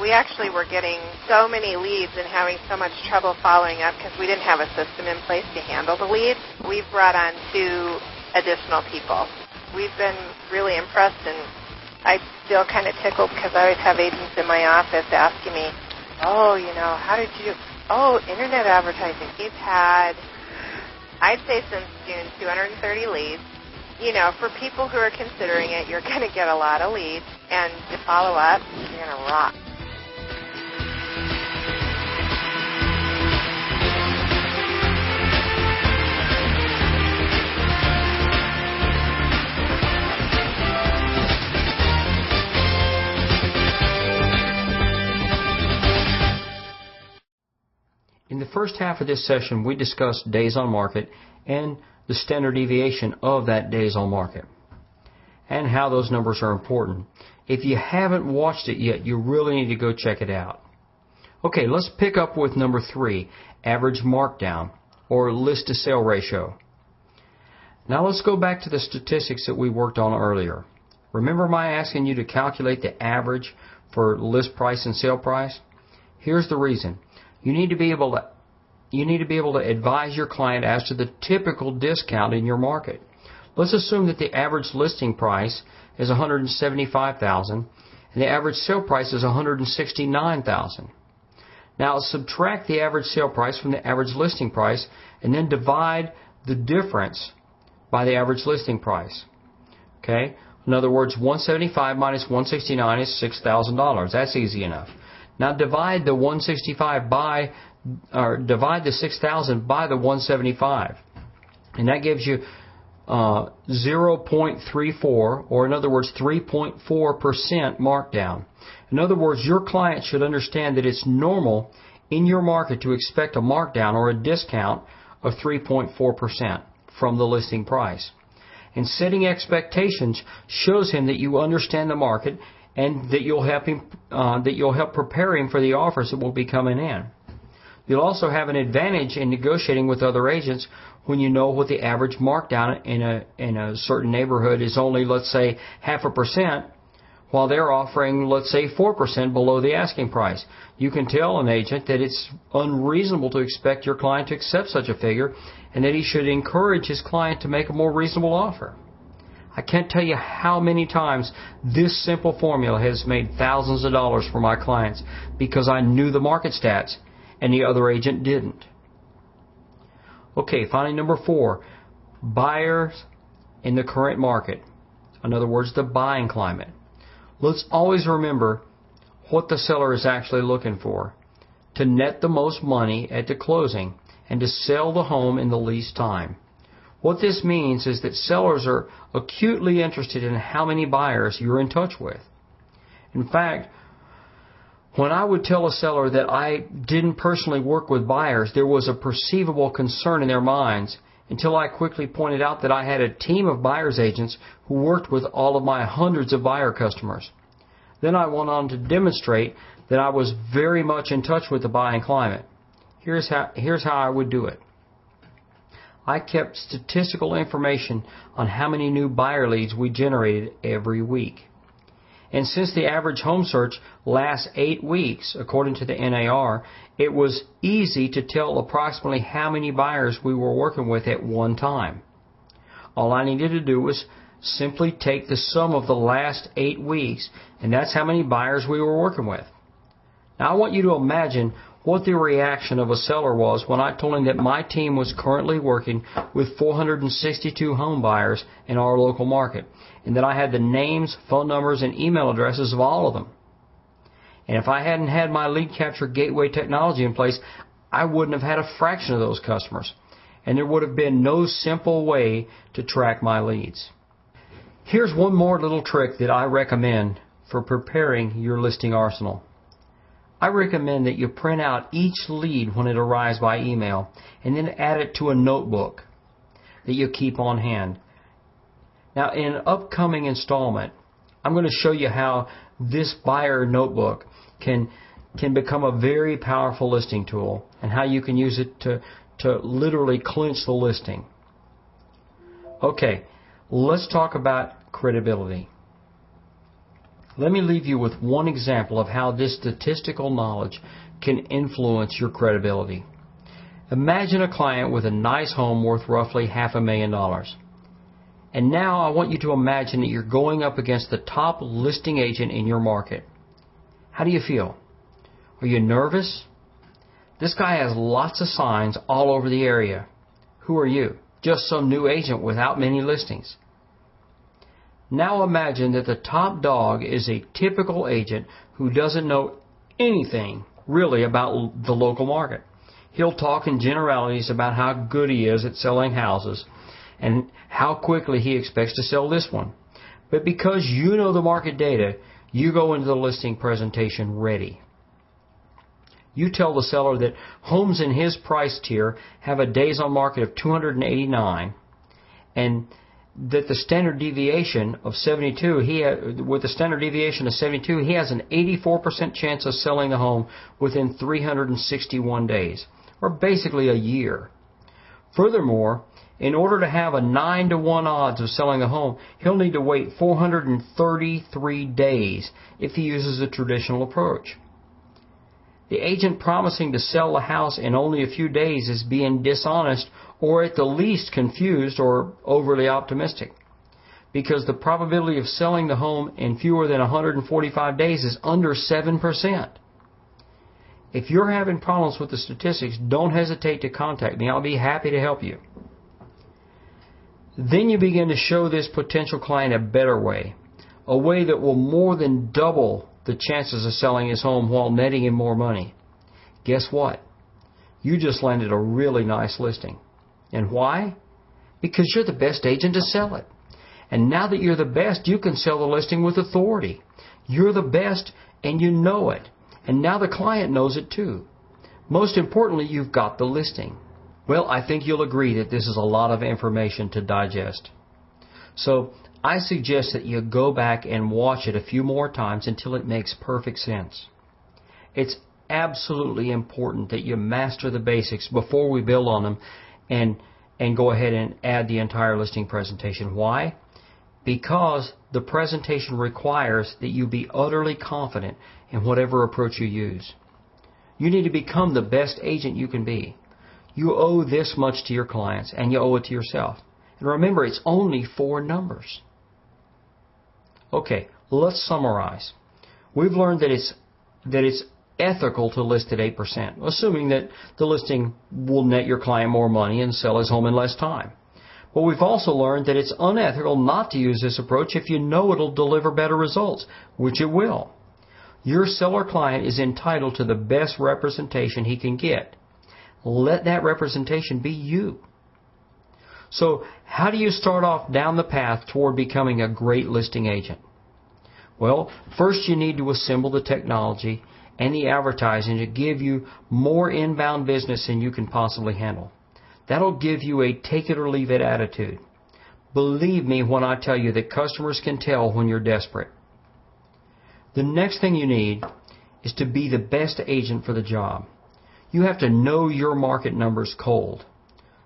We actually were getting so many leads and having so much trouble following up because we didn't have a system in place to handle the leads. We've brought on 2 additional people. We've been really impressed, and I feel kind of tickled because I always have agents in my office asking me, oh, how did you, internet advertising. We've had, I'd say since June, 230 leads. For people who are considering it, you're going to get a lot of leads, and to follow up, you're going to rock. In the first half of this session, we discussed days on market and the standard deviation of that days on market and how those numbers are important. If you haven't watched it yet, you really need to go check it out. Okay, let's pick up with number 3, average markdown or list to sale ratio. Now let's go back to the statistics that we worked on earlier. Remember my asking you to calculate the average for list price and sale price? Here's the reason. You need to be able to advise your client as to the typical discount in your market. Let's assume that the average listing price is $175,000 and the average sale price is $169,000. Now subtract the average sale price from the average listing price and then divide the difference by the average listing price. Okay? In other words, 175 minus 169 is $6,000. That's easy enough. Now divide the 165 divide the 6,000 by the 175, and that gives you 0.34, or in other words 3.4% markdown. In other words, your client should understand that it's normal in your market to expect a markdown or a discount of 3.4% from the listing price. And setting expectations shows him that you understand the market and that you'll help prepare him for the offers that will be coming in. You'll also have an advantage in negotiating with other agents when you know what the average markdown in a certain neighborhood is only, let's say, 0.5%, while they're offering, let's say, 4% below the asking price. You can tell an agent that it's unreasonable to expect your client to accept such a figure and that he should encourage his client to make a more reasonable offer. I can't tell you how many times this simple formula has made thousands of dollars for my clients because I knew the market stats and the other agent didn't. Okay, finally number 4, buyers in the current market. In other words, the buying climate. Let's always remember what the seller is actually looking for: to net the most money at the closing and to sell the home in the least time. What this means is that sellers are acutely interested in how many buyers you're in touch with. In fact, when I would tell a seller that I didn't personally work with buyers, there was a perceivable concern in their minds until I quickly pointed out that I had a team of buyer's agents who worked with all of my hundreds of buyer customers. Then I went on to demonstrate that I was very much in touch with the buying climate. Here's how I would do it. I kept statistical information on how many new buyer leads we generated every week. And since the average home search lasts 8 weeks, according to the NAR, it was easy to tell approximately how many buyers we were working with at one time. All I needed to do was simply take the sum of the last 8 weeks, and that's how many buyers we were working with. Now I want you to imagine what the reaction of a seller was when I told him that my team was currently working with 462 home buyers in our local market, and that I had the names, phone numbers, and email addresses of all of them. And if I hadn't had my lead capture gateway technology in place, I wouldn't have had a fraction of those customers, and there would have been no simple way to track my leads. Here's one more little trick that I recommend for preparing your listing arsenal. I recommend that you print out each lead when it arrives by email and then add it to a notebook that you keep on hand. Now, in an upcoming installment, I'm going to show you how this buyer notebook can become a very powerful listing tool and how you can use it to literally clinch the listing. Okay, let's talk about credibility. Let me leave you with one example of how this statistical knowledge can influence your credibility. Imagine a client with a nice home worth roughly $500,000. And now I want you to imagine that you're going up against the top listing agent in your market. How do you feel? Are you nervous? This guy has lots of signs all over the area. Who are you? Just some new agent without many listings. Now imagine that the top dog is a typical agent who doesn't know anything really about the local market. He'll talk in generalities about how good he is at selling houses and how quickly he expects to sell this one. But because you know the market data, you go into the listing presentation ready. You tell the seller that homes in his price tier have a days on market of 289 and that the standard deviation of 72, he has an 84% chance of selling the home within 361 days, or basically a year. Furthermore, in order to have a 9-to-1 odds of selling a home, he'll need to wait 433 days if he uses a traditional approach. The agent promising to sell the house in only a few days is being dishonest or at the least confused or overly optimistic, because the probability of selling the home in fewer than 145 days is under 7%. If you're having problems with the statistics, don't hesitate to contact me. I'll be happy to help you. Then you begin to show this potential client a better way, a way that will more than double the chances of selling his home while netting him more money. Guess what? You just landed a really nice listing. And why? Because you're the best agent to sell it. And now that you're the best, you can sell the listing with authority. You're the best and you know it. And now the client knows it too. Most importantly, you've got the listing. Well, I think you'll agree that this is a lot of information to digest. So I suggest that you go back and watch it a few more times until it makes perfect sense. It's absolutely important that you master the basics before we build on them and go ahead and add the entire listing presentation. Why? Because the presentation requires that you be utterly confident in whatever approach you use. You need to become the best agent you can be. You owe this much to your clients, and you owe it to yourself. And remember, it's only 4 numbers. Okay, let's summarize. We've learned that it's ethical to list at 8%, assuming that the listing will net your client more money and sell his home in less time. But we've also learned that it's unethical not to use this approach if you know it'll deliver better results, which it will. Your seller client is entitled to the best representation he can get. Let that representation be you. So, how do you start off down the path toward becoming a great listing agent? Well, first you need to assemble the technology and the advertising to give you more inbound business than you can possibly handle. That'll give you a take it or leave it attitude. Believe me when I tell you that customers can tell when you're desperate. The next thing you need is to be the best agent for the job. You have to know your market numbers cold.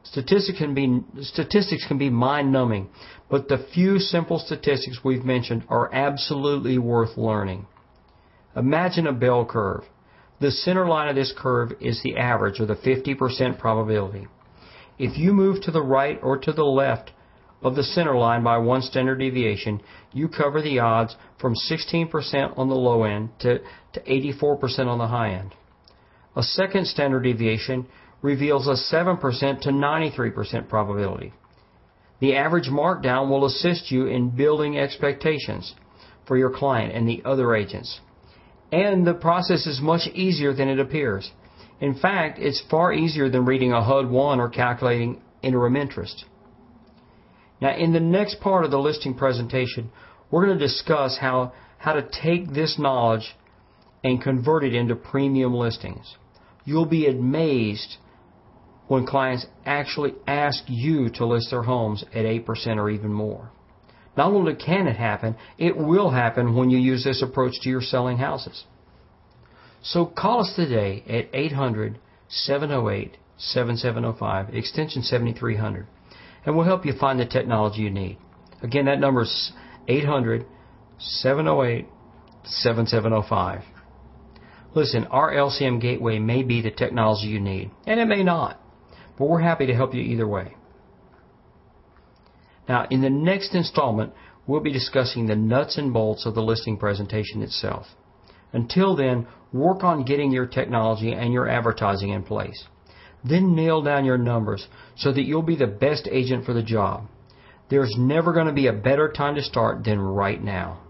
Statistics can be mind-numbing, but the few simple statistics we've mentioned are absolutely worth learning. Imagine a bell curve. The center line of this curve is the average, or the 50% probability. If you move to the right or to the left of the center line by 1 standard deviation, you cover the odds from 16% on the low end to 84% on the high end. A second standard deviation reveals a 7% to 93% probability. The average markdown will assist you in building expectations for your client and the other agents. And the process is much easier than it appears. In fact, it's far easier than reading a HUD-1 or calculating interim interest. Now, in the next part of the listing presentation, we're going to discuss how to take this knowledge and convert it into premium listings. You'll be amazed when clients actually ask you to list their homes at 8% or even more. Not only can it happen, it will happen when you use this approach to your selling houses. So call us today at 800-708-7705, extension 7300, and we'll help you find the technology you need. Again, that number is 800-708-7705. 7705. Listen, our LCM Gateway may be the technology you need, and it may not, but we're happy to help you either way. Now, in the next installment, we'll be discussing the nuts and bolts of the listing presentation itself. Until then, work on getting your technology and your advertising in place. Then nail down your numbers so that you'll be the best agent for the job. There's never going to be a better time to start than right now.